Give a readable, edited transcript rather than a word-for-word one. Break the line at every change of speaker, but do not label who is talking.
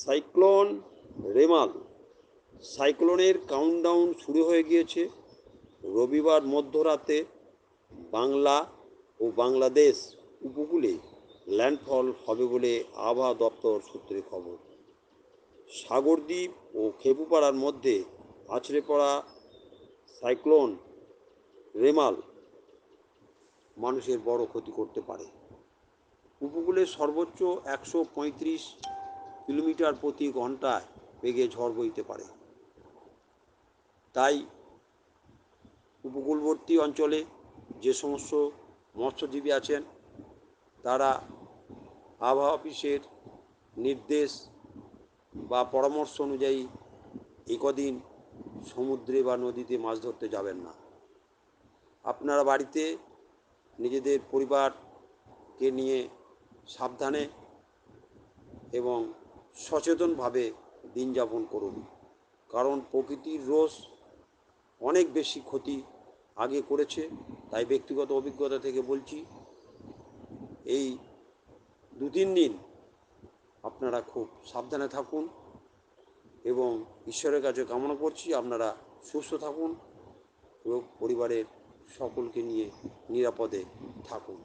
Cyclone Remal. সাইক্লোনের countdown শুরু হয়ে গিয়েছে। রবিবার মধ্যরাতে বাংলা ও বাংলাদেশ উপকূলে ল্যান্ডফল হবে বলে আবহাওয়া দপ্তর সূত্রে খবর। সাগরদ্বীপ ও খেপুপাড়ার মধ্যে আছড়ে পড়া সাইক্লোন রেমাল মানুষের বড় ক্ষতি করতে পারে। উপকূলে সর্বোচ্চ 135 কিলোমিটার প্রতি ঘন্টায় বেগে ঝড় বইতে পারে। তাই উপকূলবর্তী অঞ্চলে যে সমস্ত মৎস্যজীবী আছেন তারা আবহাওয়া অফিসের নির্দেশ বা পরামর্শ অনুযায়ী এই কদিন সমুদ্রে বা নদীতে মাছ ধরতে যাবেন না। আপনারা বাড়িতে নিজেদের পরিবারকে নিয়ে সাবধানে এবং সচেতনভাবে দিন যাপন করুন, কারণ প্রকৃতির রোষ অনেক বেশি ক্ষতি আগে করেছে। তাই ব্যক্তিগত অভিজ্ঞতা থেকে বলছি, এই 2-3 দিন আপনারা খুব সাবধানে থাকুন এবং ঈশ্বরের কাছে কামনা করছি আপনারা সুস্থ থাকুন এবং পরিবারের সকলকে নিয়ে নিরাপদে থাকুন।